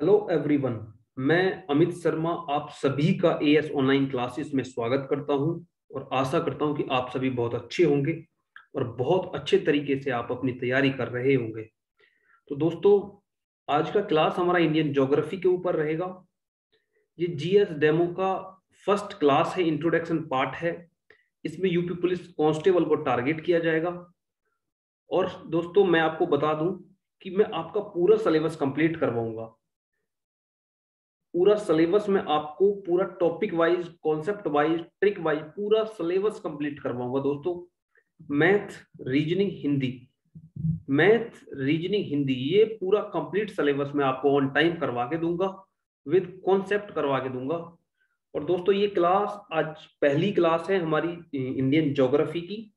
Hello everyone, मैं अमित शर्मा आप सभी का एएस ऑनलाइन क्लासेस में स्वागत करता हूं और आशा करता हूं कि आप सभी बहुत अच्छे होंगे और बहुत अच्छे तरीके से आप अपनी तैयारी कर रहे होंगे। तो दोस्तों, आज का क्लास हमारा इंडियन ज्योग्राफी के ऊपर रहेगा। ये जीएस डेमो का फर्स्ट क्लास है, इंट्रोडक्शन पार्ट है। इसमें यूपी पुलिस कांस्टेबल को टारगेट किया जाएगा। और दोस्तों, मैं आपको बता दूं कि मैं आपका पूरा सिलेबस कंप्लीट करवाऊंगा। पूरा सिलेबस में आपको पूरा topic wise, concept wise, trick wise पूरा सिलेबस कंप्लीट करवाऊंगा दोस्तों। Math, reasoning, Hindi, math, reasoning, Hindi, ये पूरा कंप्लीट सिलेबस मैं आपको ऑन टाइम करवा के दूंगा, विद कॉन्सेप्ट करवा के दूंगा। और दोस्तों, ये क्लास आज पहली क्लास है हमारी इंडियन ज्योग्राफी की।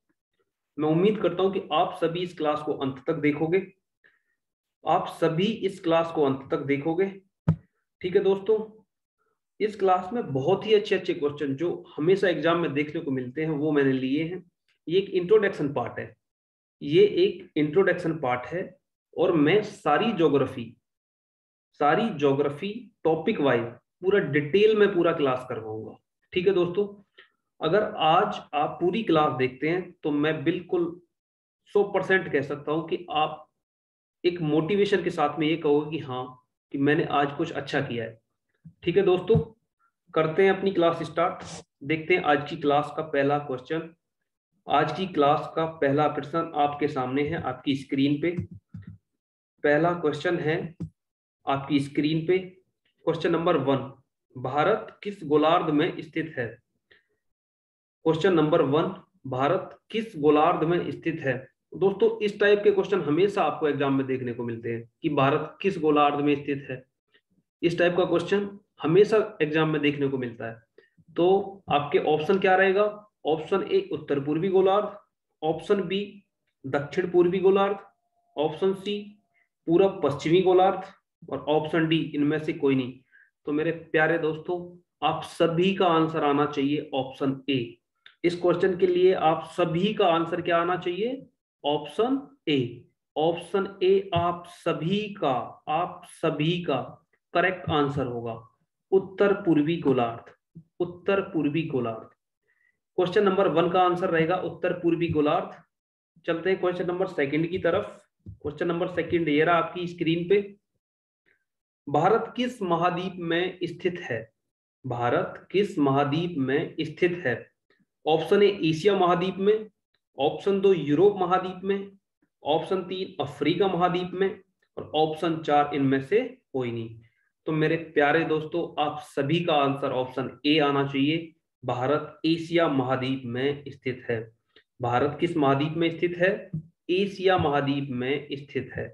मैं उम्मीद करता हूं कि आप सभी इस क्लास को अंत तक देखोगे। आप सभी इस क्लास को अंत तक देखोगे, ठीक है दोस्तों। इस क्लास में बहुत ही अच्छे अच्छे क्वेश्चन जो हमेशा एग्जाम में देखने को मिलते हैं वो मैंने लिए हैं। ये एक इंट्रोडक्शन पार्ट है, ये एक इंट्रोडक्शन पार्ट है। और मैं सारी ज्योग्राफी टॉपिक वाइज पूरा डिटेल में पूरा क्लास करवाऊंगा, ठीक है दोस्तों। अगर आज आप पूरी क्लास देखते हैं तो मैं बिल्कुल 100% कह सकता हूं कि आप एक मोटिवेशन के साथ में ये कहोगे कि हाँ, कि मैंने आज कुछ अच्छा किया है। ठीक है दोस्तों, करते हैं अपनी क्लास स्टार्ट। देखते हैं आज की क्लास का पहला क्वेश्चन। आज की क्लास का पहला प्रश्न आपके सामने है, आपकी स्क्रीन पे। पहला क्वेश्चन है आपकी स्क्रीन पे, क्वेश्चन नंबर 1। भारत किस गोलार्ध में स्थित है? क्वेश्चन नंबर 1, भारत किस गोलार्ध में स्थित है? दोस्तों, इस टाइप के क्वेश्चन हमेशा आपको एग्जाम में देखने को मिलते हैं कि भारत किस गोलार्ध में स्थित है। इस टाइप का क्वेश्चन हमेशा एग्जाम में देखने को मिलता है। तो आपके ऑप्शन क्या रहेगा? ऑप्शन ए उत्तर पूर्वी गोलार्ध, ऑप्शन बी दक्षिण पूर्वी गोलार्ध, ऑप्शन सी पूरब पश्चिमी गोलार्ध, और ऑप्शन डी इनमें से कोई नहीं। तो मेरे प्यारे दोस्तों, आप सभी का आंसर आना चाहिए ऑप्शन ए। इस क्वेश्चन के लिए आप सभी का आंसर क्या आना चाहिए? Option A. ऑप्शन ए आप सभी का करेक्ट आंसर होगा, उत्तर पूर्वी गोलार्ध। उत्तर पूर्वी गोलार्ध क्वेश्चन नंबर 1 का आंसर रहेगा उत्तर पूर्वी गोलार्ध। चलते हैं क्वेश्चन नंबर 2 की तरफ। क्वेश्चन नंबर 2 ये रहा आपकी स्क्रीन पे। भारत किस महाद्वीप में स्थित है? भारत किस महाद्वीप में स्थित है? ऑप्शन ए एशिया महाद्वीप में, ऑप्शन 2 यूरोप महाद्वीप में, ऑप्शन 3 अफ्रीका महाद्वीप में, और ऑप्शन 4 इनमें से कोई नहीं। तो मेरे प्यारे दोस्तों, आप सभी का आंसर ऑप्शन ए आना चाहिए, भारत एशिया महाद्वीप में स्थित है। भारत किस महाद्वीप में स्थित है? एशिया महाद्वीप में स्थित है।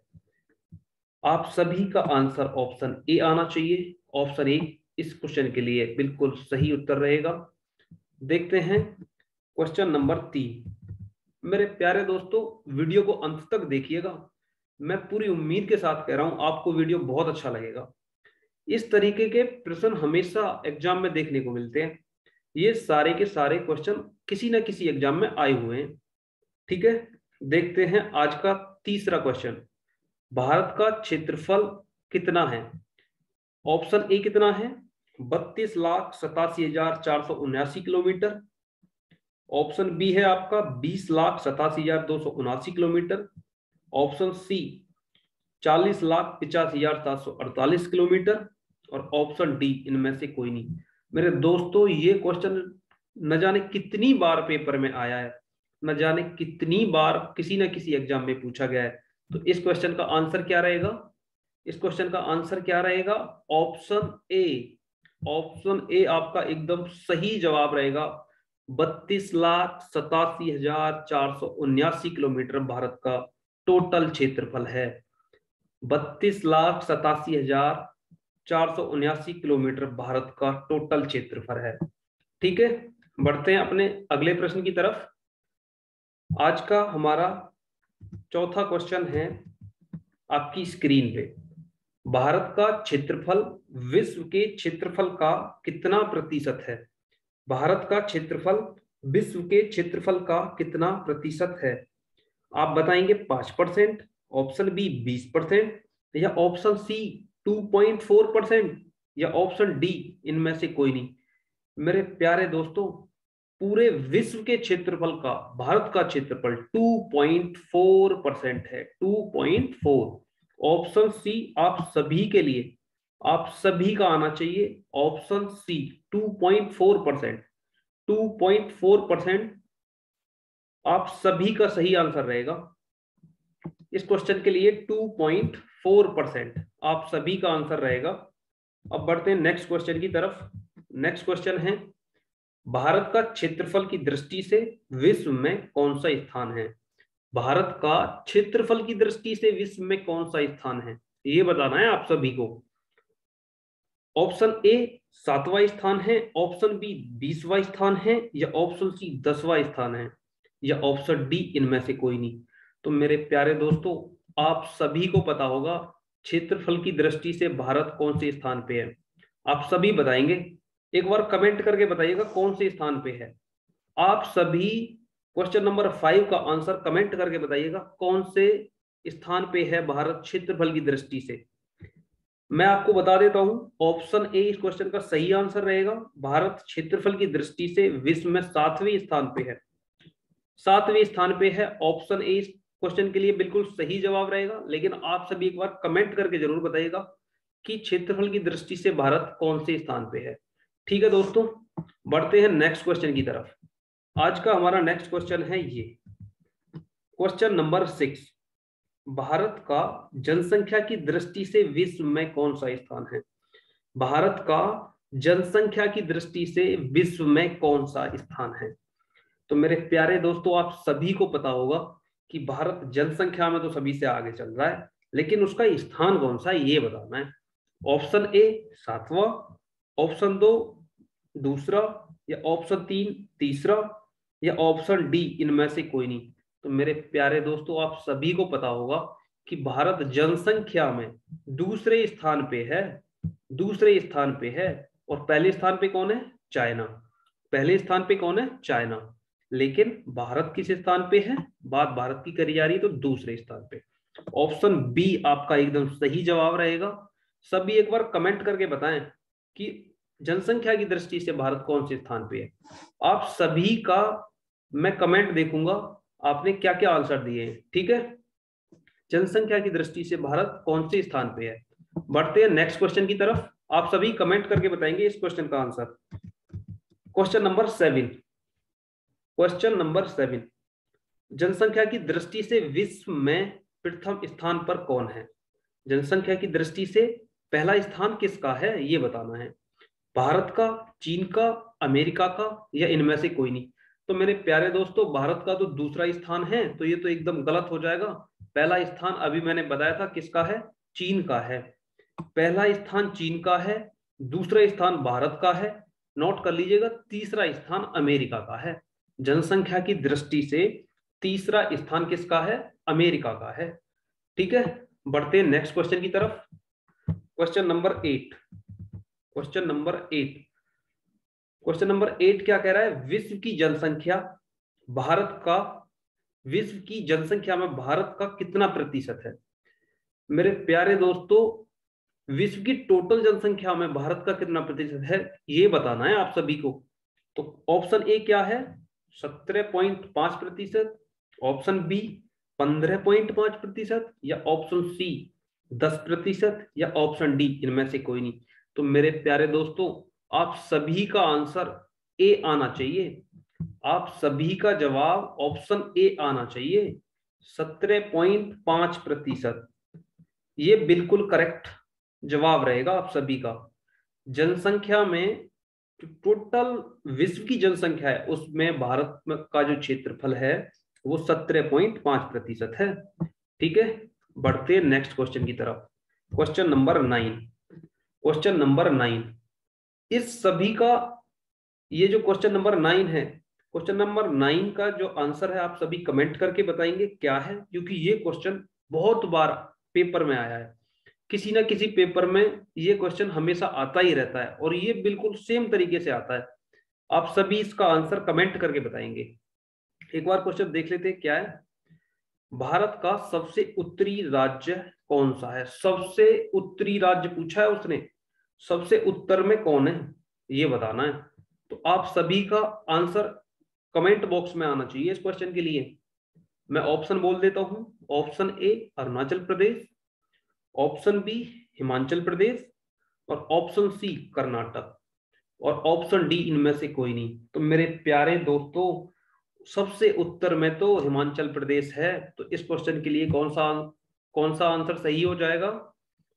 आप सभी का आंसर ऑप्शन ए आना चाहिए। ऑप्शन ए इस क्वेश्चन के लिए बिल्कुल सही उत्तर रहेगा। देखते हैं क्वेश्चन नंबर 3। मेरे प्यारे दोस्तों, वीडियो को अंत तक देखिएगा। मैं पूरी उम्मीद के साथ कह रहा हूं आपको वीडियो बहुत अच्छा लगेगा। इस तरीके के प्रश्न हमेशा एग्जाम में देखने को मिलते हैं। ये सारे के सारे क्वेश्चन किसी ना किसी एग्जाम में आए हुए हैं, ठीक है। देखते हैं आज का तीसरा क्वेश्चन। भारत का क्षेत्रफल कितना है? ऑप्शन ए कितना है? 32,87,479 किलोमीटर। ऑप्शन बी है आपका 20,87,279 किलोमीटर। ऑप्शन सी 40,85,748 किलोमीटर, और ऑप्शन डी इनमें से कोई नहीं। मेरे दोस्तों, ये क्वेश्चन न जाने कितनी बार पेपर में आया है, न जाने कितनी बार किसी न किसी एग्जाम में पूछा गया है। तो इस क्वेश्चन का आंसर क्या रहेगा? इस क्वेश्चन का आंसर क्या रहेगा? Option A. ऑप्शन ए आपका एकदम सही जवाब रहेगा। 32,87,479 किलोमीटर भारत का टोटल क्षेत्रफल है। 32,87,479 किलोमीटर भारत का टोटल क्षेत्रफल है, ठीक है। बढ़ते हैं अपने अगले प्रश्न की तरफ। आज का हमारा चौथा क्वेश्चन है आपकी स्क्रीन पे। भारत का क्षेत्रफल विश्व के क्षेत्रफल का कितना प्रतिशत है? भारत का क्षेत्रफल विश्व के क्षेत्रफल का कितना प्रतिशत है? आप बताएंगे 5%, ऑप्शन बी 20%, या ऑप्शन सी 2.4% या ऑप्शन डी इनमें से कोई नहीं। मेरे प्यारे दोस्तों, पूरे विश्व के क्षेत्रफल का भारत का क्षेत्रफल 2.4% है, 2.4। ऑप्शन सी आप सभी के लिए, आप सभी का आना चाहिए, ऑप्शन सी 2.4%। 2.4% आप सभी का सही आंसर रहेगा इस क्वेश्चन के लिए। 2.4% आप सभी का आंसर रहेगा। अब बढ़ते हैं नेक्स्ट क्वेश्चन की तरफ। नेक्स्ट क्वेश्चन है, भारत का क्षेत्रफल की दृष्टि से विश्व में कौन सा स्थान है? भारत का क्षेत्रफल की दृष्टि से विश्व में कौन सा स्थान है, ये बताना है आप सभी को। ऑप्शन ए 7वां स्थान है, ऑप्शन बी 20वां स्थान है, या ऑप्शन सी 10वां स्थान है, या ऑप्शन डी इनमें से कोई नहीं। तो मेरे प्यारे दोस्तों, आप सभी को पता होगा क्षेत्रफल की दृष्टि से भारत कौन से स्थान पे है। आप सभी बताएंगे, एक बार कमेंट करके बताइएगा कौन से स्थान पे है। आप सभी क्वेश्चन नंबर 5 का आंसर कमेंट करके बताइएगा कौन से स्थान पे है भारत क्षेत्रफल की दृष्टि से। मैं आपको बता देता हूं, ऑप्शन ए इस क्वेश्चन का सही आंसर रहेगा। भारत क्षेत्रफल की दृष्टि से विश्व में 7वें स्थान पे है, 7वें स्थान पे है। ऑप्शन ए इस क्वेश्चन के लिए बिल्कुल सही जवाब रहेगा। लेकिन आप सभी एक बार कमेंट करके जरूर बताइएगा कि क्षेत्रफल की दृष्टि से भारत कौन से स्थान पे है। ठीक है दोस्तों, बढ़ते हैं नेक्स्ट क्वेश्चन की तरफ। आज का हमारा नेक्स्ट क्वेश्चन है ये, क्वेश्चन नंबर 6। भारत का जनसंख्या की दृष्टि से विश्व में कौन सा स्थान है? भारत का जनसंख्या की दृष्टि से विश्व में कौन सा स्थान है? तो मेरे प्यारे दोस्तों, आप सभी को पता होगा कि भारत जनसंख्या में तो सभी से आगे चल रहा है, लेकिन उसका स्थान कौन सा है ये बताना है। ऑप्शन ए 7वां, ऑप्शन 2 दूसरा, या ऑप्शन 3 तीसरा, या ऑप्शन डी इनमें से कोई नहीं। तो मेरे प्यारे दोस्तों, आप सभी को पता होगा कि भारत जनसंख्या में दूसरे स्थान पे है, दूसरे स्थान पे है। और पहले स्थान पे कौन है? चाइना। पहले स्थान पे कौन है? चाइना। लेकिन भारत किस स्थान पे है? बात भारत की करी जा रही है तो दूसरे स्थान पे। ऑप्शन बी आपका एकदम सही जवाब रहेगा। सभी एक बार कमेंट करके बताएं कि जनसंख्या की दृष्टि से भारत कौन से स्थान पे है। आप सभी का मैं कमेंट देखूंगा आपने क्या क्या आंसर दिए हैं। ठीक है, जनसंख्या की दृष्टि से भारत कौन से स्थान पे है। बढ़ते हैं नेक्स्ट क्वेश्चन की तरफ। आप सभी कमेंट करके बताएंगे इस क्वेश्चन का answer. Question number 7। Question number 7, जनसंख्या की दृष्टि से विश्व में प्रथम स्थान पर कौन है? जनसंख्या की दृष्टि से पहला स्थान किसका है ये बताना है। भारत का, चीन का, अमेरिका का, या इनमें से कोई नहीं। तो मेरे प्यारे दोस्तों, भारत का तो दूसरा स्थान है, तो ये तो एकदम गलत हो जाएगा। पहला स्थान अभी मैंने बताया था किसका है? चीन का है। पहला स्थान चीन का है, दूसरा स्थान भारत का है, नोट कर लीजिएगा, तीसरा स्थान अमेरिका का है। जनसंख्या की दृष्टि से तीसरा स्थान किसका है? अमेरिका का है। ठीक है, बढ़ते हैं नेक्स्ट क्वेश्चन की तरफ। Question number 8। Question number 8। Question number 8 क्या कह रहा है? विश्व की जनसंख्या, भारत का, विश्व की जनसंख्या में भारत का कितना प्रतिशत है? मेरे प्यारे दोस्तों, विश्व की टोटल जनसंख्या में भारत का कितना प्रतिशत है ये बताना है आप सभी को। तो ऑप्शन ए क्या है? 17.5%, ऑप्शन बी 15.5%, या ऑप्शन सी 10%, या ऑप्शन डी इनमें से कोई नहीं। तो मेरे प्यारे दोस्तों, आप सभी का आंसर ए आना चाहिए। आप सभी का जवाब ऑप्शन ए आना चाहिए, 17.5%। ये बिल्कुल करेक्ट जवाब रहेगा आप सभी का। जनसंख्या में टोटल विश्व की जनसंख्या है उसमें भारत का जो क्षेत्रफल है वो 17.5% है। ठीक है, बढ़ते हैं नेक्स्ट क्वेश्चन की तरफ। Question number 9। क्वेश्चन नंबर 9, इस सभी का ये जो क्वेश्चन नंबर 9 है, क्वेश्चन नंबर 9 का जो आंसर है आप सभी कमेंट करके बताएंगे क्या है, क्योंकि ये क्वेश्चन बहुत बार पेपर में आया है। किसी ना किसी पेपर में ये क्वेश्चन हमेशा आता ही रहता है और ये बिल्कुल सेम तरीके से आता है। आप सभी इसका आंसर कमेंट करके बताएंगे। एक बार क्वेश्चन देख लेते हैं क्या है। भारत का सबसे उत्तरी राज्य कौन सा है? सबसे उत्तरी राज्य पूछा है उसने, सबसे उत्तर में कौन है ये बताना है। तो आप सभी का आंसर कमेंट बॉक्स में आना चाहिए इस क्वेश्चन के लिए। मैं ऑप्शन बोल देता हूं। Option A Arunachal Pradesh, option B Himachal Pradesh, और ऑप्शन सी कर्नाटक, और ऑप्शन डी इनमें से कोई नहीं। तो मेरे प्यारे दोस्तों, सबसे उत्तर में तो हिमाचल प्रदेश है। तो इस क्वेश्चन के लिए कौन सा आंसर सही हो जाएगा?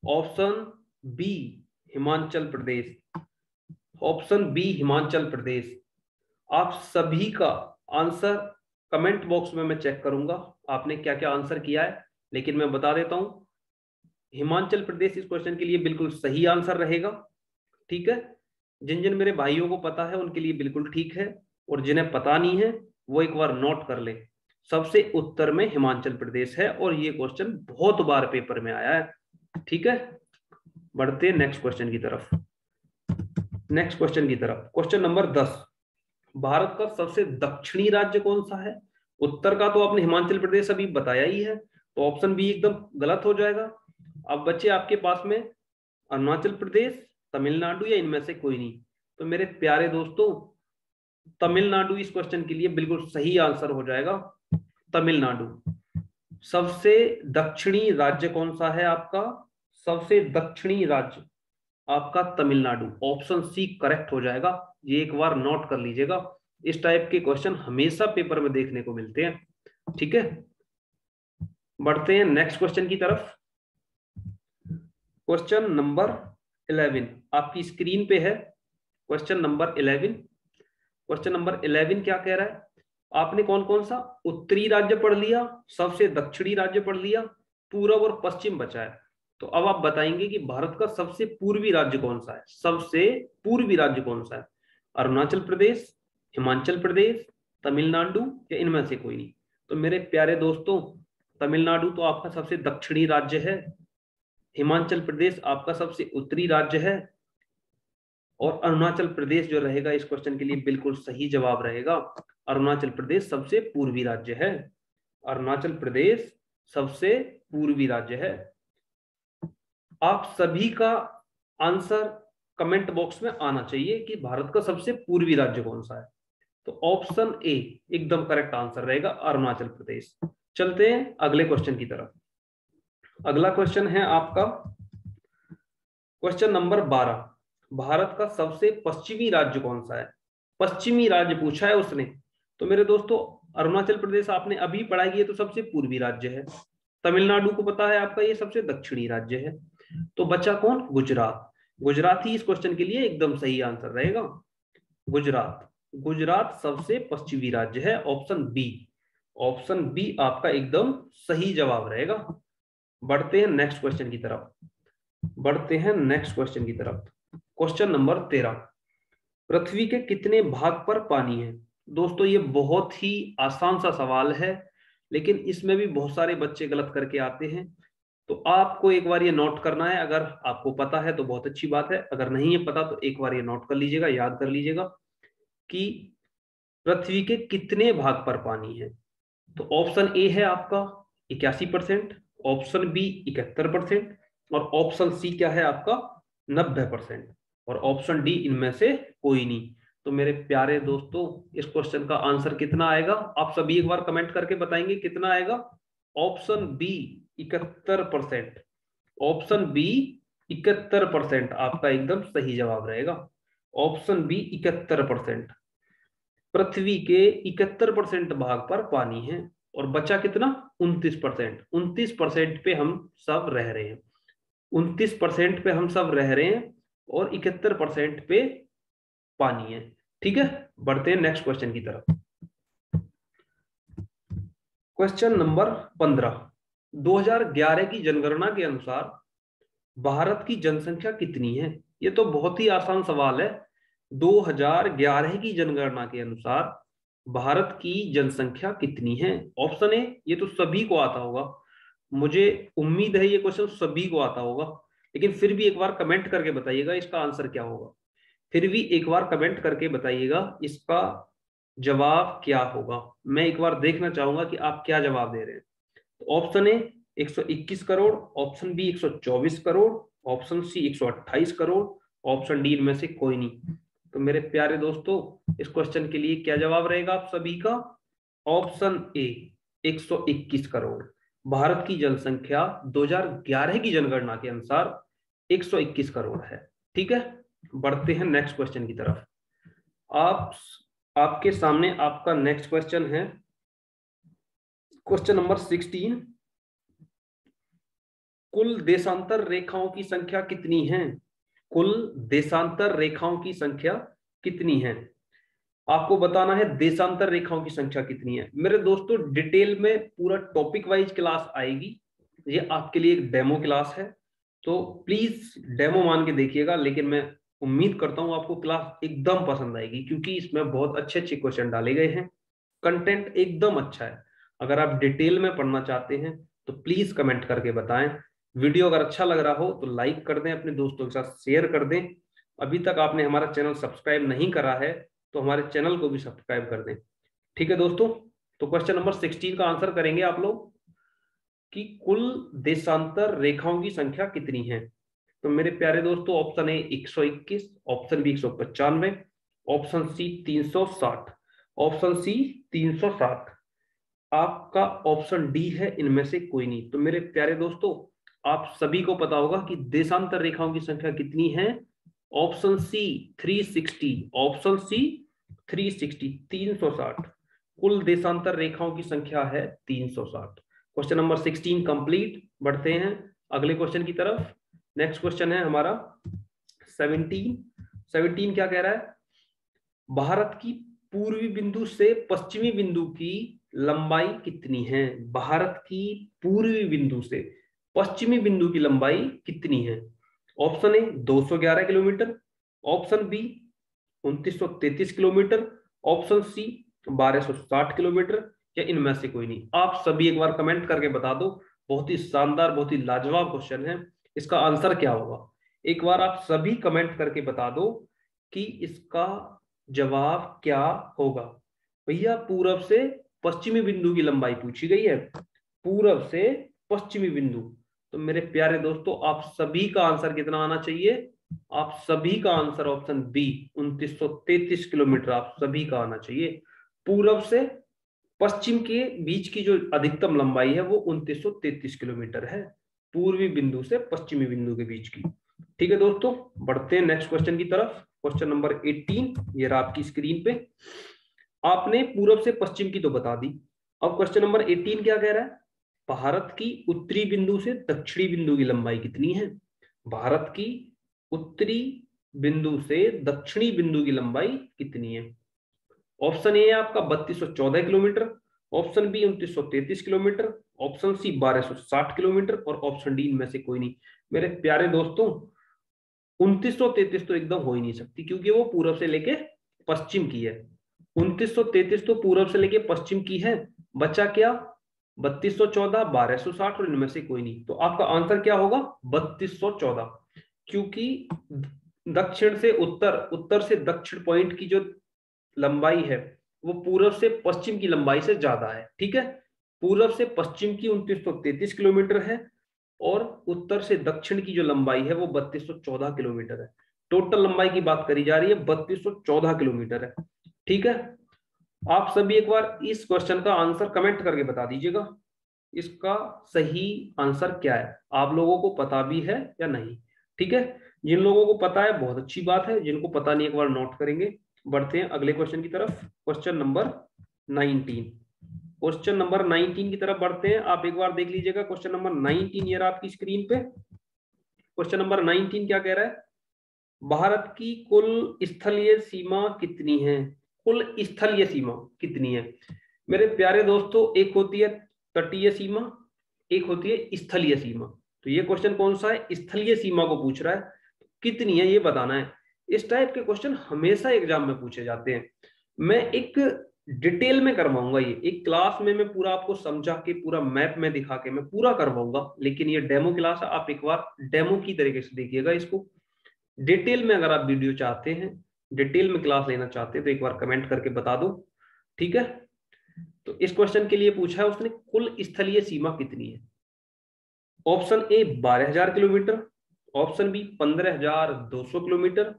ऑप्शन बी हिमाचल प्रदेश। ऑप्शन बी हिमाचल प्रदेश। आप सभी का आंसर कमेंट बॉक्स में मैं चेक करूंगा आपने क्या क्या आंसर किया है, लेकिन मैं बता देता हूं हिमाचल प्रदेश इस क्वेश्चन के लिए बिल्कुल सही आंसर रहेगा। ठीक है, जिन जिन मेरे भाइयों को पता है उनके लिए बिल्कुल ठीक है, और जिन्हें पता नहीं है वो एक बार नोट कर ले। सबसे उत्तर में हिमाचल प्रदेश है, और ये क्वेश्चन बहुत बार पेपर में आया है। ठीक है, बढ़ते हैं नेक्स्ट क्वेश्चन की तरफ। नेक्स्ट क्वेश्चन की तरफ, क्वेश्चन नंबर 10। भारत का सबसे दक्षिणी राज्य कौन सा है? उत्तर का तो आपने हिमाचल प्रदेश अभी बताया ही है, तो ऑप्शन बी एकदम गलत हो जाएगा। अब बच्चे आपके पास में अरुणाचल प्रदेश, तमिलनाडु, या इनमें से कोई नहीं। तो मेरे प्यारे दोस्तों, तमिलनाडु इस क्वेश्चन के लिए बिल्कुल सही आंसर हो जाएगा। तमिलनाडु। सबसे दक्षिणी राज्य कौन सा है आपका? सबसे दक्षिणी राज्य आपका तमिलनाडु। ऑप्शन सी करेक्ट हो जाएगा। ये एक बार नोट कर लीजिएगा, इस टाइप के क्वेश्चन हमेशा पेपर में देखने को मिलते हैं। ठीक है, बढ़ते हैं नेक्स्ट क्वेश्चन की तरफ। क्वेश्चन नंबर 11 आपकी स्क्रीन पे है। Question number 11। क्वेश्चन नंबर 11 क्या कह रहा है? आपने कौन कौन सा उत्तरी राज्य पढ़ लिया, सबसे दक्षिणी राज्य पढ़ लिया, पूर्व और पश्चिम बचा है। तो अब आप बताएंगे कि भारत का सबसे पूर्वी राज्य कौन सा है? सबसे पूर्वी राज्य कौन सा है? अरुणाचल प्रदेश, हिमाचल प्रदेश, तमिलनाडु, या इनमें से कोई नहीं। तो मेरे प्यारे दोस्तों, तमिलनाडु तो आपका सबसे दक्षिणी राज्य है, हिमाचल प्रदेश आपका सबसे उत्तरी राज्य है, और अरुणाचल प्रदेश जो रहेगा इस क्वेश्चन के लिए बिल्कुल सही जवाब रहेगा। अरुणाचल प्रदेश सबसे पूर्वी राज्य है। अरुणाचल प्रदेश सबसे पूर्वी राज्य है। आप सभी का आंसर कमेंट बॉक्स में आना चाहिए कि भारत का सबसे पूर्वी राज्य कौन सा है। तो ऑप्शन ए एकदम करेक्ट आंसर रहेगा, अरुणाचल प्रदेश। चलते हैं अगले क्वेश्चन की तरफ। अगला क्वेश्चन है आपका क्वेश्चन नंबर 12। भारत का सबसे पश्चिमी राज्य कौन सा है? पश्चिमी राज्य पूछा है उसने। तो मेरे दोस्तों, अरुणाचल प्रदेश आपने अभी पढ़ाई की है, तो सबसे पूर्वी राज्य है। तमिलनाडु को पता है आपका ये सबसे दक्षिणी राज्य है। तो बचा कौन? गुजरात। गुजरात ही इस क्वेश्चन के लिए एकदम सही आंसर रहेगा। गुजरात। गुजरात सबसे पश्चिमी राज्य है। Option B. ऑप्शन बी आपका एकदम सही जवाब रहेगा। बढ़ते हैं नेक्स्ट क्वेश्चन की तरफ। बढ़ते हैं नेक्स्ट क्वेश्चन की तरफ। Question number 13। पृथ्वी के कितने भाग पर पानी है? दोस्तों, ये बहुत ही आसान सा सवाल है, लेकिन इसमें भी बहुत सारे बच्चे गलत करके आते हैं। तो आपको एक बार ये नोट करना है। अगर आपको पता है तो बहुत अच्छी बात है, अगर नहीं है पता तो एक बार ये नोट कर लीजिएगा, याद कर लीजिएगा कि पृथ्वी के कितने भाग पर पानी है। तो ऑप्शन ए है आपका 81%, ऑप्शन बी 71%, और ऑप्शन सी क्या है आपका 90%, और ऑप्शन डी इनमें से कोई नहीं। तो मेरे प्यारे दोस्तों, इस क्वेश्चन का आंसर कितना आएगा? आप सभी एक बार कमेंट करके बताएंगे कितना आएगा। Option B 71%। ऑप्शन बी 71% आपका एकदम सही जवाब रहेगा। Option B 71%। पृथ्वी के 71% भाग पर पानी है, और बचा कितना? 29%। 29% पे हम सब रह रहे हैं। 29% पे हम सब रह रहे हैं, और 71% पे पानी है। ठीक है, बढ़ते हैं नेक्स्ट क्वेश्चन की तरफ। Question number 15। 2011 की जनगणना के अनुसार भारत की जनसंख्या कितनी है? ये तो बहुत ही आसान सवाल है। 2011 की जनगणना के अनुसार भारत की जनसंख्या कितनी है? ऑप्शन ए, ये तो सभी को आता होगा, मुझे उम्मीद है ये क्वेश्चन सभी को आता होगा, लेकिन फिर भी एक बार कमेंट करके बताइएगा इसका आंसर क्या होगा। फिर भी एक बार कमेंट करके बताइएगा इसका जवाब क्या होगा। मैं एक बार देखना चाहूंगा कि आप क्या जवाब दे रहे हैं। तो option A 121 crore, option B 124 crore, option C 128 crore, option D इनमें से कोई नहीं। तो मेरे प्यारे दोस्तों, इस क्वेश्चन के लिए क्या जवाब रहेगा आप सभी का? Option A 121 crore. भारत की जनसंख्या 2011 की जनगणना के अनुसार 121 करोड़ है। ठीक है, बढ़ते हैं नेक्स्ट क्वेश्चन की तरफ। आपके सामने आपका नेक्स्ट क्वेश्चन है क्वेश्चन नंबर 16। कुल देशांतर रेखाओं की संख्या कितनी है? कुल देशांतर रेखाओं की संख्या कितनी है? आपको बताना है देशांतर रेखाओं की संख्या कितनी है। मेरे दोस्तों, डिटेल में पूरा टॉपिक वाइज क्लास आएगी। ये आपके लिए एक डेमो क्लास है, तो प्लीज डेमो मान के देखिएगा। लेकिन मैं उम्मीद करता हूं आपको क्लास एकदम पसंद आएगी, क्योंकि इसमें बहुत अच्छे अच्छे क्वेश्चन डाले गए हैं। कंटेंट एकदम अच्छा है। अगर आप डिटेल में पढ़ना चाहते हैं तो प्लीज कमेंट करके बताएं। वीडियो अगर अच्छा लग रहा हो तो लाइक कर दें, अपने दोस्तों के साथ शेयर कर दें। अभी तक आपने हमारा चैनल सब्सक्राइब नहीं करा है तो हमारे चैनल को भी सब्सक्राइब कर दें। ठीक है दोस्तों, तो क्वेश्चन नंबर 16 का आंसर करेंगे आप लोग कि कुल देशांतर रेखाओं की संख्या कितनी है। तो मेरे प्यारे दोस्तों, option A 121, option B 195, option C 360, option C 360। आपका ऑप्शन डी है इनमें से कोई नहीं। तो मेरे प्यारे दोस्तों, आप सभी को पता होगा कि देशांतर रेखाओं की संख्या कितनी है। Option C 360, option C 360, 360। कुल देशांतर रेखाओं की संख्या है 360। Question number 16 complete. बढ़ते हैं अगले क्वेश्चन की तरफ। नेक्स्ट क्वेश्चन है हमारा 17। 17 क्या कह रहा है? भारत की पूर्वी बिंदु से पश्चिमी बिंदु की लंबाई कितनी है? भारत की पूर्वी बिंदु से पश्चिमी बिंदु की लंबाई कितनी है? Option A 211 kilometre, option B 2933 kilometre, option C 1260 kilometre, या इनमें से कोई नहीं। आप सभी एक बार कमेंट करके बता दो। बहुत ही शानदार, बहुत ही लाजवाब क्वेश्चन है। इसका आंसर क्या होगा? एक बार आप सभी कमेंट करके बता दो कि इसका जवाब क्या होगा। भैया, पूरब से पश्चिमी बिंदु की लंबाई पूछी गई है, पूरब से पश्चिमी बिंदु। तो मेरे प्यारे दोस्तों, आप सभी का आंसर कितना आना चाहिए? आप सभी का आंसर ऑप्शन बी 2933 किलोमीटर आप सभी का आना चाहिए। पूरब से पश्चिम के बीच की जो अधिकतम लंबाई है वो 2933 किलोमीटर है, पूर्वी बिंदु से पश्चिमी बिंदु के बीच की। ठीक है दोस्तों, बढ़ते हैं नेक्स्ट क्वेश्चन की तरफ। क्वेश्चन नंबर 18 ये रहा आपकी स्क्रीन पे। आपने पूरब से पश्चिम की तो बता दी। अब क्वेश्चन नंबर 18 क्या कह रहा है? भारत की उत्तरी बिंदु से दक्षिणी बिंदु की लंबाई कितनी है? भारत की उत्तरी बिंदु से दक्षिणी बिंदु की लंबाई कितनी है? ऑप्शन ए है आपका 3214 kilometre, option B 2933 kilometre, option C 1260 kilometre, और ऑप्शन डी इनमें से कोई नहीं। मेरे प्यारे दोस्तों, 2933 तो एकदम हो ही नहीं सकती, क्योंकि वो पूरब से लेके पश्चिम की है। 2933 तो पूरब से लेके पश्चिम की है। बचा क्या? 3214, 1260 और इनमें से कोई नहीं। तो आपका आंसर क्या होगा? 3214, क्योंकि दक्षिण से उत्तर, उत्तर से दक्षिण पॉइंट की जो लंबाई है वो पूरब से पश्चिम की लंबाई से ज्यादा है। ठीक है, पूरब से पश्चिम की 2933 किलोमीटर है और उत्तर से दक्षिण की जो लंबाई है वो 3214 किलोमीटर है। टोटल लंबाई की बात करी जा रही है, 3214 किलोमीटर है। ठीक है, आप सभी एक बार इस क्वेश्चन का आंसर कमेंट करके बता दीजिएगा। इसका सही आंसर क्या है? आप लोगों को पता भी है या नहीं? ठीक है, जिन लोगों को पता है बहुत अच्छी बात है, जिनको पता नहीं एक बार नोट करेंगे। बढ़ते हैं अगले क्वेश्चन की तरफ। Question number 19। क्वेश्चन नंबर 19 की तरफ बढ़ते हैं। आप एक बार देख लीजिएगा क्वेश्चन नंबर 19 ये रहा आपकी स्क्रीन पे। क्वेश्चन नंबर 19 क्या कह रहा है? भारत की कुल स्थलीय सीमा कितनी है? कुल स्थलीय सीमा कितनी है? मेरे प्यारे दोस्तों, एक होती है तटीय सीमा, एक होती है स्थलीय सीमा। तो ये क्वेश्चन कौन सा है? स्थलीय सीमा को पूछ रहा है। कितनी है ये बताना है। इस टाइप के क्वेश्चन हमेशा एग्जाम में पूछे जाते हैं। मैं एक डिटेल में करवाऊंगा, ये एक क्लास में मैं पूरा आपको समझा के, पूरा मैप में दिखा के मैं पूरा करवाऊंगा। लेकिन ये डेमो क्लास है, आप एक बार डेमो की तरीके से देखिएगा इसको। डिटेल में अगर आप वीडियो चाहते हैं, डिटेल में क्लास लेना चाहते हैं, तो एक बार कमेंट करके बता दो। ठीक है, तो इस क्वेश्चन के लिए पूछा है उसने कुल स्थलीय सीमा कितनी है। Option A 12,000 kilometre, option B 15,200 kilometre,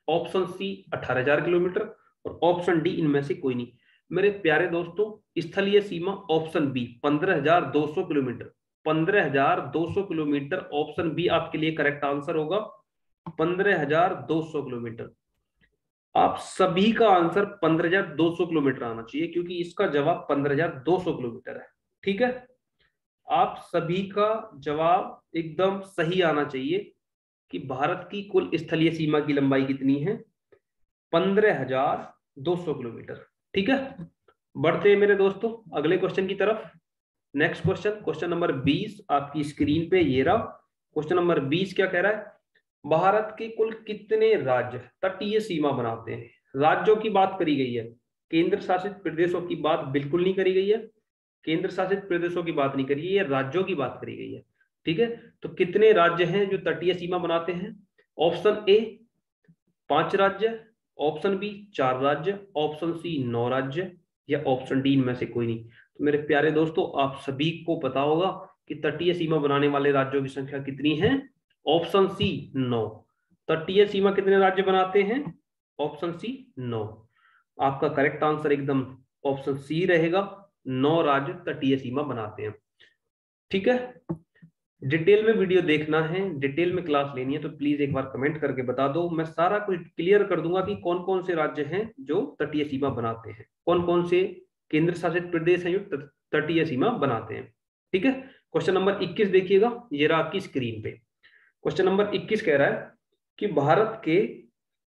option C 18,000 kilometre और ऑप्शन डी इनमें से कोई नहीं। मेरे प्यारे दोस्तों, स्थलीय सीमा option B 15,200 kilometre, 15,200 kilometre option B आपके लिए करेक्ट आंसर होगा। 15,200 किलोमीटर। आप सभी का आंसर 15,200 किलोमीटर आना चाहिए, क्योंकि इसका जवाब 15,200 किलोमीटर है। ठीक है, आप सभी का जवाब एकदम सही आना चाहिए कि भारत की कुल स्थलीय सीमा की लंबाई कितनी है, 15,200 किलोमीटर। ठीक है, बढ़ते हैं मेरे दोस्तों अगले क्वेश्चन की तरफ। नेक्स्ट क्वेश्चन, क्वेश्चन नंबर 20 आपकी स्क्रीन पे ये रहा। क्वेश्चन नंबर 20 क्या कह रहा है, भारत के कुल कितने राज्य तटीय सीमा बनाते हैं। राज्यों की बात करी गई है, केंद्र शासित प्रदेशों की बात बिल्कुल नहीं करी गई है। केंद्र शासित प्रदेशों की बात नहीं करी गई है, राज्यों की बात करी गई है। ठीक है, तो कितने राज्य हैं जो तटीय सीमा बनाते हैं। ऑप्शन ए 5 राज्य, ऑप्शन बी 4 राज्य, ऑप्शन सी 9 राज्य या ऑप्शन डी इनमें से कोई नहीं। तो मेरे प्यारे दोस्तों, आप सभी को पता होगा कि तटीय सीमा बनाने वाले राज्यों की संख्या कितनी है। Option C 9। तटीय सीमा कितने राज्य बनाते हैं, ऑप्शन सी 9। आपका करेक्ट आंसर एकदम ऑप्शन सी रहेगा, 9 राज्य तटीय सीमा बनाते हैं। ठीक है, डिटेल में वीडियो देखना है, डिटेल में क्लास लेनी है तो प्लीज एक बार कमेंट करके बता दो, मैं सारा कुछ क्लियर कर दूंगा कि कौन कौन से राज्य हैं जो तटीय सीमा बनाते हैं, कौन कौन से केंद्र शासित प्रदेश हैं जो तटीय सीमा बनाते हैं। ठीक है, क्वेश्चन नंबर 21 देखिएगा, ये रहा आपकी स्क्रीन पे। क्वेश्चन नंबर 21 कह रहा है कि भारत के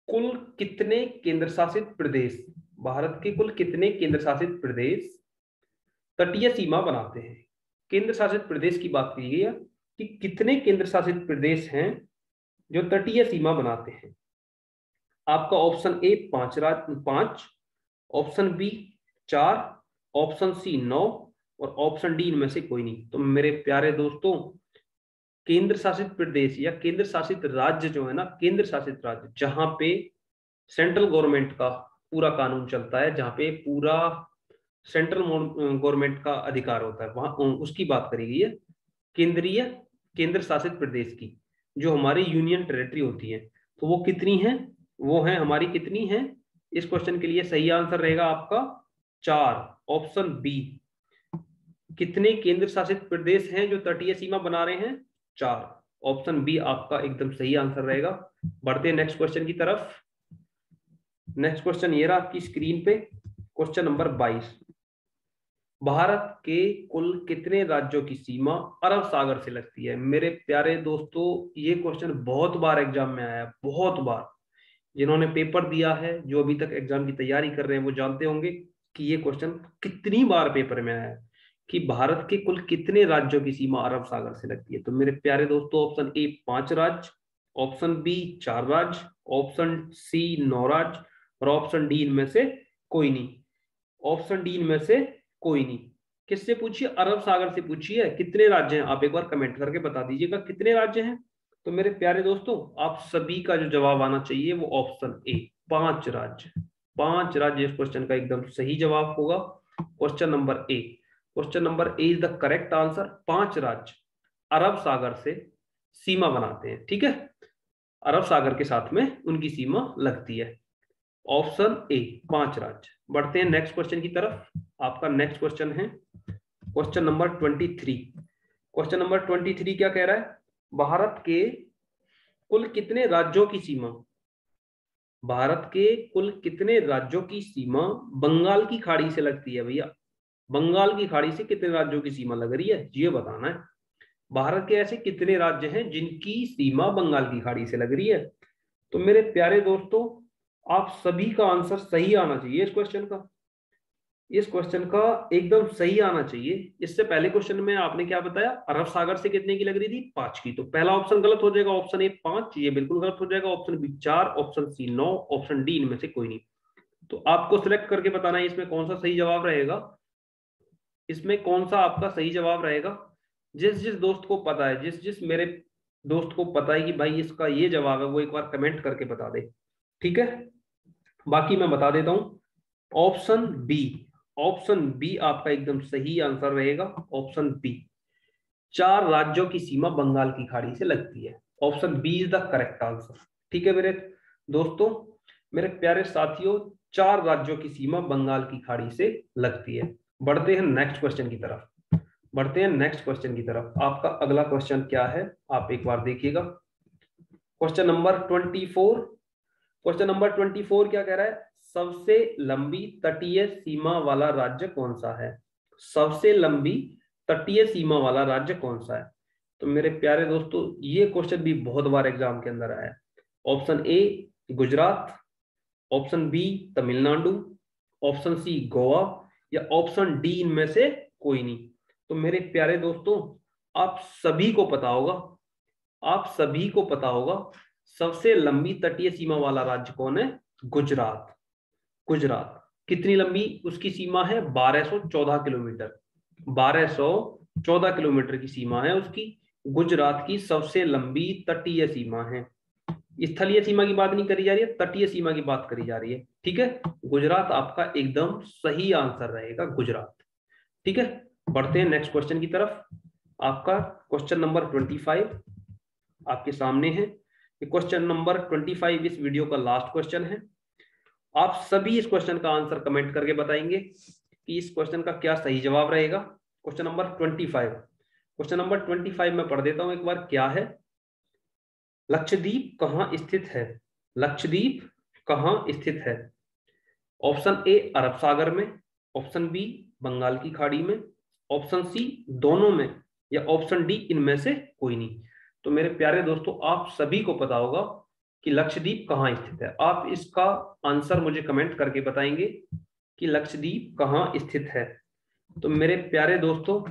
कुल कितने केंद्र शासित प्रदेश, भारत के कुल कितने केंद्र शासित प्रदेश तटीय सीमा बनाते हैं। केंद्र शासित प्रदेश की बात की गई है कि कितने केंद्र शासित प्रदेश हैं जो तटीय सीमा बनाते हैं। आपका option A 5, option B 4, option C 9 और ऑप्शन डी इनमें से कोई नहीं। तो मेरे प्यारे दोस्तों, केंद्र शासित प्रदेश या केंद्र शासित राज्य जो है ना, केंद्र शासित राज्य जहां पे सेंट्रल गवर्नमेंट का पूरा कानून चलता है, जहां पे पूरा सेंट्रल गवर्नमेंट का अधिकार होता है, वहां उसकी बात करी गई है। केंद्रीय केंद्र शासित प्रदेश की जो हमारी यूनियन टेरिटरी होती है, तो वो कितनी है, वो है हमारी कितनी है। इस क्वेश्चन के लिए सही आंसर रहेगा आपका 4, ऑप्शन बी। कितने केंद्र शासित प्रदेश हैं जो तटीय सीमा बना रहे हैं, 4। ऑप्शन बी आपका एकदम सही आंसर रहेगा। बढ़ते हैं नेक्स्ट क्वेश्चन की तरफ। नेक्स्ट क्वेश्चन ये रहा आपकी स्क्रीन पे, क्वेश्चन नंबर 22। भारत के कुल कितने राज्यों की सीमा अरब सागर से लगती है। मेरे प्यारे दोस्तों, ये क्वेश्चन बहुत बार एग्जाम में आया है, बहुत बार। जिन्होंने पेपर दिया है, जो अभी तक एग्जाम की तैयारी कर रहे हैं, वो जानते होंगे कि ये क्वेश्चन कितनी बार पेपर में आया है कि भारत के कुल कितने राज्यों की सीमा अरब सागर से लगती है। तो मेरे प्यारे दोस्तों, ऑप्शन ए 5 राज्य, ऑप्शन बी 4 राज्य, ऑप्शन सी 9 राज्य और ऑप्शन डी इनमें से कोई नहीं। ऑप्शन डी इनमें से कोई नहीं। किससे पूछिए, अरब सागर से पूछिए कितने राज्य हैं। आप एक बार कमेंट करके बता दीजिएगा कितने राज्य हैं। तो मेरे प्यारे दोस्तों, आप सभी का जो जवाब आना चाहिए वो ऑप्शन ए 5 राज्य। 5 राज्य इस क्वेश्चन का एकदम सही जवाब होगा। Question number A, question number A is the correct answer. 5 राज्य अरब सागर से सीमा बनाते हैं। ठीक है, अरब सागर के साथ में उनकी सीमा लगती है। ऑप्शन ए 5 राज्य। बढ़ते हैं नेक्स्ट क्वेश्चन की तरफ। आपका नेक्स्ट क्वेश्चन है क्वेश्चन नंबर 23। क्वेश्चन नंबर 23 क्या कह रहा है, भारत के कुल कितने राज्यों की सीमा, भारत के कुल कितने राज्यों की सीमा बंगाल की खाड़ी से लगती है। भैया, बंगाल की खाड़ी से कितने राज्यों की सीमा लग रही है, ये बताना है। भारत के ऐसे कितने राज्य हैं जिनकी सीमा बंगाल की खाड़ी से लग रही है। तो मेरे प्यारे दोस्तों, आप सभी का आंसर सही आना चाहिए। इस क्वेश्चन का एकदम सही आना चाहिए। इससे पहले क्वेश्चन में आपने क्या बताया, अरब सागर से कितने की लग रही थी, 5 की। तो पहला ऑप्शन गलत हो जाएगा, ऑप्शन ए 5 ये बिल्कुल गलत हो जाएगा। Option B 4, option C 9, option D इनमें से कोई नहीं। तो आपको सिलेक्ट करके बताना है इसमें कौन सा सही जवाब रहेगा, इसमें कौन सा आपका सही जवाब रहेगा। जिस जिस दोस्त को पता है, जिस जिस मेरे दोस्त को पता है कि भाई इसका ये जवाब है, वो एक बार कमेंट करके बता दे। ठीक है, बाकी मैं बता देता हूं। ऑप्शन बी, ऑप्शन बी आपका एकदम सही आंसर रहेगा, ऑप्शन बी। 4 राज्यों की सीमा बंगाल की खाड़ी से लगती है। Option B is the correct answer. ठीक है मेरे दोस्तों, मेरे प्यारे साथियों, 4 राज्यों की सीमा बंगाल की खाड़ी से लगती है। बढ़ते हैं नेक्स्ट क्वेश्चन की तरफ। बढ़ते हैं नेक्स्ट क्वेश्चन की तरफ। आपका अगला क्वेश्चन क्या है, आप एक बार देखिएगा। Question number 24। क्वेश्चन नंबर 24 क्या कह रहा है? सबसे लंबी तटीय सीमा वाला राज्य कौन सा है? सबसे लंबी तटीय सीमा वाला राज्य कौन सा है? तो मेरे प्यारे दोस्तों, ये क्वेश्चन भी बहुत बार एग्जाम के अंदर आया है। Option A Gujarat, option B Tamil Nadu, option C Goa, या ऑप्शन डी इनमें से कोई नहीं। तो मेरे प्यारे दोस्तों, आप सभी को पता होगा, आप सभी को पता होगा सबसे लंबी तटीय सीमा वाला राज्य कौन है? गुजरात। गुजरात कितनी लंबी उसकी सीमा है? 1214 किलोमीटर। 1214 किलोमीटर की सीमा है उसकी। गुजरात की सबसे लंबी तटीय सीमा है। स्थलीय सीमा की बात नहीं करी जा रही है, तटीय सीमा की बात करी जा रही है। ठीक है, गुजरात आपका एकदम सही आंसर रहेगा, गुजरात। ठीक है, बढ़ते हैं नेक्स्ट क्वेश्चन की तरफ। आपका क्वेश्चन नंबर 25 आपके सामने है। क्वेश्चन नंबर 25 इस वीडियो का लास्ट क्वेश्चन है। आप सभी इस क्वेश्चन का आंसर कमेंट करके बताएंगे कि इस क्वेश्चन का क्या सही जवाब रहेगा। Question number 25। क्वेश्चन नंबर 25 में पढ़ देता हूं एक बार। क्या है? लक्षद्वीप कहां स्थित है? लक्षद्वीप कहां स्थित है? ऑप्शन ए अरब सागर में, ऑप्शन बी बंगाल की खाड़ी में, ऑप्शन सी दोनों में, या ऑप्शन डी इनमें से कोई नहीं। तो मेरे प्यारे दोस्तों, आप सभी को पता होगा कि लक्षद्वीप कहां स्थित है। आप इसका आंसर मुझे कमेंट करके बताएंगे कि लक्षद्वीप कहां स्थित है। तो मेरे प्यारे दोस्तों,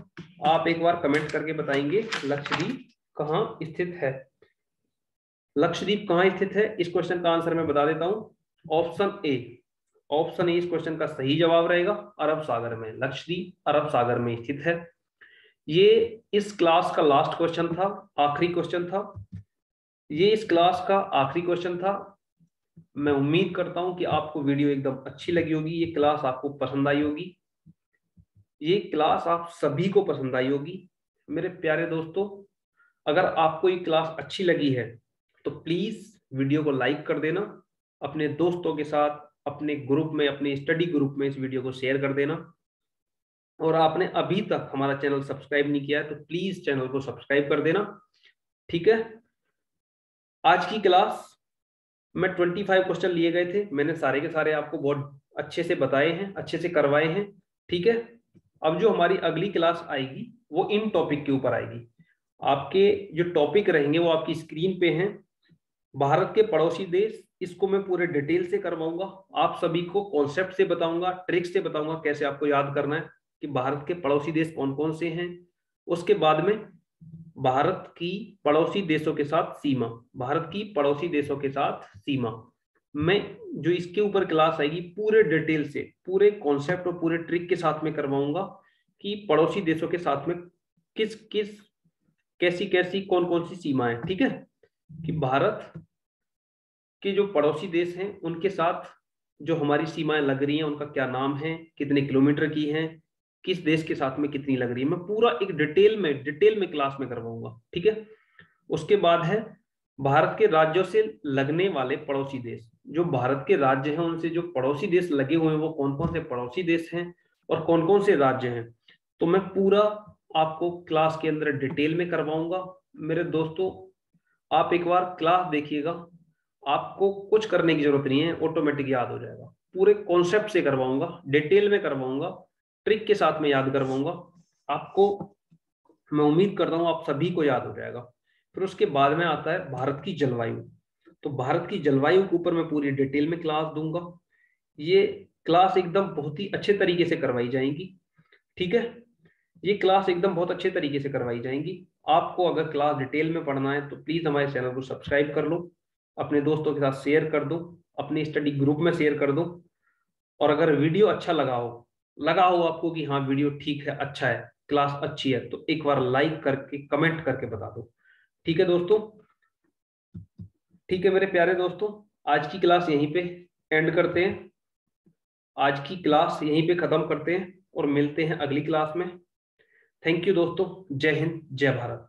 आप एक बार कमेंट करके बताएंगे लक्षद्वीप कहां स्थित है। लक्षद्वीप कहां स्थित है, इस क्वेश्चन का आंसर मैं बता देता हूं। ऑप्शन ए, ऑप्शन ए इस क्वेश्चन का सही जवाब रहेगा, अरब सागर में। लक्षद्वीप अरब सागर में स्थित है। ये इस क्लास का लास्ट क्वेश्चन था, आखिरी क्वेश्चन था। ये इस क्लास का आखिरी क्वेश्चन था। मैं उम्मीद करता हूं कि आपको वीडियो एकदम अच्छी लगी होगी, ये क्लास आपको पसंद आई होगी, ये क्लास आप सभी को पसंद आई होगी। मेरे प्यारे दोस्तों, अगर आपको ये क्लास अच्छी लगी है तो प्लीज वीडियो को लाइक कर देना, अपने दोस्तों के साथ, अपने ग्रुप में, अपने स्टडी ग्रुप में इस वीडियो को शेयर कर देना। और आपने अभी तक हमारा चैनल सब्सक्राइब नहीं किया है तो प्लीज चैनल को सब्सक्राइब कर देना। ठीक है, आज की क्लास में 25 क्वेश्चन लिए गए थे, मैंने सारे के सारे आपको बहुत अच्छे से बताए हैं, अच्छे से करवाए हैं। ठीक है, अब जो हमारी अगली क्लास आएगी वो इन टॉपिक के ऊपर आएगी। आपके जो टॉपिक रहेंगे वो आपकी स्क्रीन पे हैं। भारत के पड़ोसी देश, इसको मैं पूरे डिटेल से करवाऊंगा। आप सभी को कॉन्सेप्ट से बताऊंगा, ट्रिक से बताऊंगा कैसे आपको याद करना है कि भारत के पड़ोसी देश कौन कौन से हैं। उसके बाद में भारत की पड़ोसी देशों के साथ सीमा, भारत की पड़ोसी देशों के साथ सीमा मैं जो इसके ऊपर क्लास आएगी पूरे डिटेल से, पूरे कॉन्सेप्ट और पूरे ट्रिक के साथ में करवाऊंगा कि पड़ोसी देशों के साथ में किस किस कैसी कैसी कौन कौन सी सीमा है। ठीक है, कि भारत के जो पड़ोसी देश हैं उनके साथ जो हमारी सीमाएं लग रही हैं उनका क्या नाम है, कितने किलोमीटर की हैं, किस देश के साथ में कितनी लग रही है, मैं पूरा एक डिटेल में क्लास में करवाऊंगा। ठीक है, उसके बाद है भारत के राज्यों से लगने वाले पड़ोसी देश, जो भारत के राज्य हैं उनसे जो पड़ोसी देश लगे हुए हैं वो कौन कौन से पड़ोसी देश हैं और कौन कौन से राज्य हैं। तो मैं पूरा आपको क्लास के अंदर डिटेल में करवाऊंगा। मेरे दोस्तों, आप एक बार क्लास देखिएगा, आपको कुछ करने की जरूरत नहीं है, ऑटोमेटिक याद हो जाएगा। पूरे कॉन्सेप्ट से करवाऊंगा, डिटेल में करवाऊंगा, ट्रिक के साथ में याद करवाऊंगा आपको। मैं उम्मीद करता हूं आप सभी को याद हो जाएगा। फिर उसके बाद में आता है भारत की जलवायु। तो भारत की जलवायु के ऊपर मैं पूरी डिटेल में क्लास दूंगा। ये क्लास एकदम बहुत ही अच्छे तरीके से करवाई जाएंगी। ठीक है, ये क्लास एकदम बहुत अच्छे तरीके से करवाई जाएंगी। आपको अगर क्लास डिटेल में पढ़ना है तो प्लीज हमारे चैनल को सब्सक्राइब कर लो, अपने दोस्तों के साथ शेयर कर दो, अपने स्टडी ग्रुप में शेयर कर दो। और अगर वीडियो अच्छा लगा हो आपको कि हाँ वीडियो ठीक है, अच्छा है, क्लास अच्छी है, तो एक बार लाइक करके कमेंट करके बता दो। ठीक है दोस्तों, ठीक है मेरे प्यारे दोस्तों, आज की क्लास यहीं पे एंड करते हैं, आज की क्लास यहीं पे खत्म करते हैं और मिलते हैं अगली क्लास में। थैंक यू दोस्तों, जय हिंद, जय भारत।